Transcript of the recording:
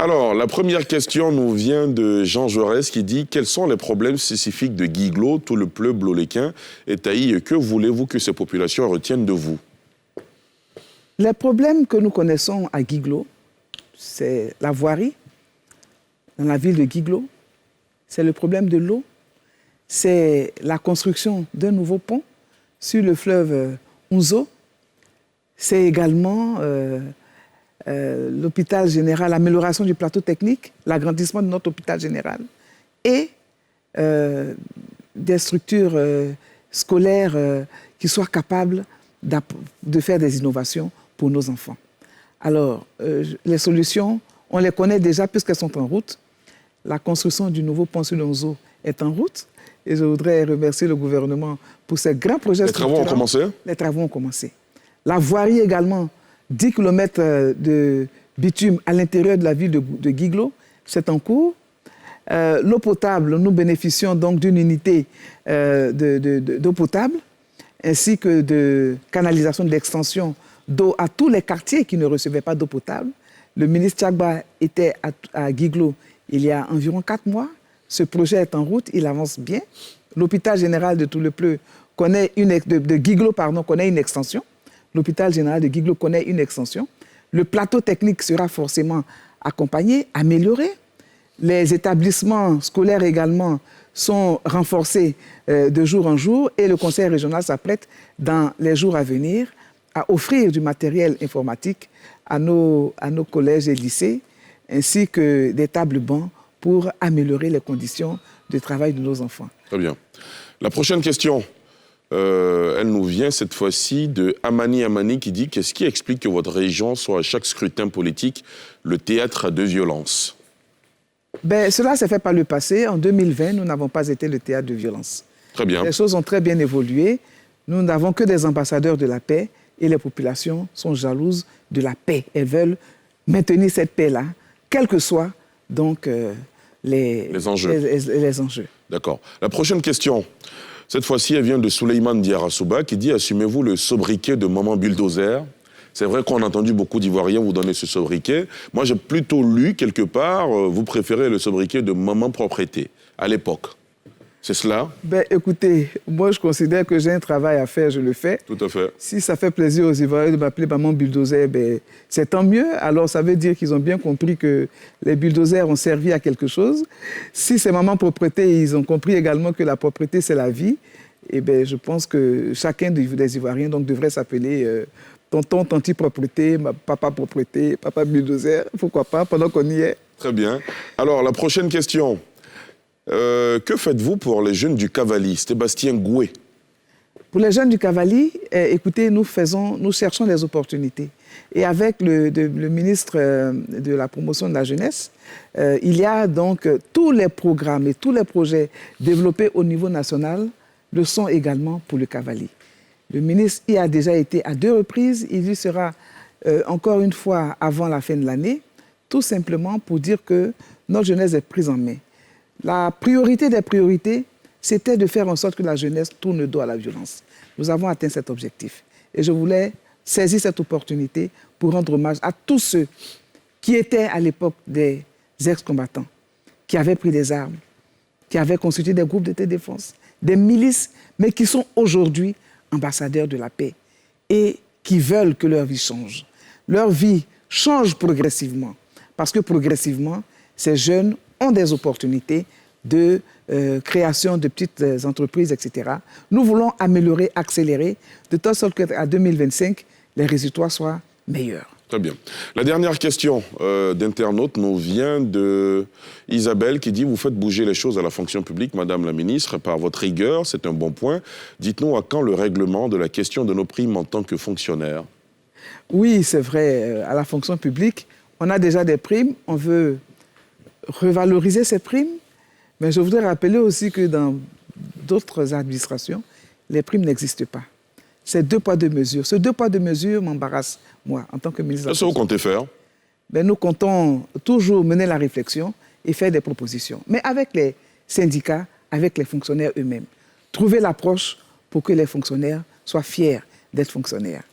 Alors, la première question nous vient de Jean Jaurès qui dit « Quels sont les problèmes spécifiques de Guiglo, tout le peuple bloléquin et Taï, et que voulez-vous que ces populations retiennent de vous ?» Les problèmes que nous connaissons à Guiglo, c'est la voirie dans la ville de Guiglo, c'est le problème de l'eau, c'est la construction d'un nouveau pont sur le fleuve Unzo, c'est également l'hôpital général, l'amélioration du plateau technique, l'agrandissement de notre hôpital général et des structures scolaires qui soient capables de faire des innovations pour nos enfants. Alors, les solutions, on les connaît déjà puisqu'elles sont en route. La construction du nouveau pont sur l'Onzo est en route et je voudrais remercier le gouvernement pour ces grands projets. Les travaux ont commencé? Les travaux ont commencé. La voirie également, 10 km de bitume à l'intérieur de la ville de Guiglo, c'est en cours. L'eau potable, nous bénéficions donc d'une unité d'eau potable ainsi que de canalisation d'extension d'eau à tous les quartiers qui ne recevaient pas d'eau potable. Le ministre Tchagba était à Guiglo il y a environ 4 mois. Ce projet est en route, il avance bien. L'hôpital général de Toulepleu de Guiglo connaît une extension. L'hôpital général de Guiglo connaît une extension. Le plateau technique sera forcément accompagné, amélioré. Les établissements scolaires également sont renforcés de jour en jour et le conseil régional s'apprête dans les jours à venir à offrir du matériel informatique à nos collèges et lycées ainsi que des tables bancs pour améliorer les conditions de travail de nos enfants. Très bien. La prochaine question, elle nous vient cette fois-ci de Amani qui dit « Qu'est-ce qui explique que votre région soit à chaque scrutin politique le théâtre de violence ?» Cela s'est fait par le passé. En 2020, nous n'avons pas été le théâtre de violence. Très bien. Les choses ont très bien évolué. Nous n'avons que des ambassadeurs de la paix et les populations sont jalouses de la paix. Elles veulent maintenir cette paix-là, quels que soient donc les enjeux. D'accord. La prochaine question, cette fois-ci, elle vient de Souleymane Diarra-Souba qui dit « Assumez-vous le sobriquet de Maman Bulldozer ?» C'est vrai qu'on a entendu beaucoup d'Ivoiriens vous donner ce sobriquet. Moi, j'ai plutôt lu quelque part, vous préférez le sobriquet de Maman Propreté, à l'époque. C'est cela? Écoutez, moi, je considère que j'ai un travail à faire, je le fais. Tout à fait. Si ça fait plaisir aux Ivoiriens de m'appeler Maman Bulldozer, c'est tant mieux. Alors, ça veut dire qu'ils ont bien compris que les bulldozers ont servi à quelque chose. Si c'est Maman Propreté, ils ont compris également que la propreté, c'est la vie. Et je pense que chacun des Ivoiriens donc, devrait s'appeler tonton, tanti propreté, papa propreté, papa bulldozer. Pourquoi pas, pendant qu'on y est. Très bien. Alors, la prochaine question. Que faites-vous pour les jeunes du Cavali, Sébastien Goué? Pour les jeunes du Cavali, écoutez, nous cherchons des opportunités. Et avec le ministre de la promotion de la jeunesse, il y a donc tous les programmes et tous les projets développés au niveau national le sont également pour le Cavali. Le ministre y a déjà été à 2 reprises, il y sera encore une fois avant la fin de l'année, tout simplement pour dire que notre jeunesse est prise en main. La priorité des priorités, c'était de faire en sorte que la jeunesse tourne le dos à la violence. Nous avons atteint cet objectif. Et je voulais saisir cette opportunité pour rendre hommage à tous ceux qui étaient à l'époque des ex-combattants, qui avaient pris des armes, qui avaient constitué des groupes de défense, des milices, mais qui sont aujourd'hui ambassadeurs de la paix et qui veulent que leur vie change. Leur vie change progressivement, parce que progressivement, ces jeunes ont des opportunités de création de petites entreprises, etc. Nous voulons améliorer, accélérer, de telle sorte qu'à 2025, les résultats soient meilleurs. Très bien. La dernière question d'internaute nous vient de Isabelle qui dit « Vous faites bouger les choses à la fonction publique, Madame la Ministre, par votre rigueur, c'est un bon point. Dites-nous à quand le règlement de la question de nos primes en tant que fonctionnaire ?» Oui, c'est vrai. À la fonction publique, on a déjà des primes, on veut revaloriser ces primes, mais je voudrais rappeler aussi que dans d'autres administrations, les primes n'existent pas. C'est 2 poids 2 mesures. Ce 2 poids 2 mesures m'embarrasse, moi, en tant que ministre. Qu'est-ce que vous comptez faire? Nous comptons toujours mener la réflexion et faire des propositions. Mais avec les syndicats, avec les fonctionnaires eux-mêmes. Trouver l'approche pour que les fonctionnaires soient fiers d'être fonctionnaires.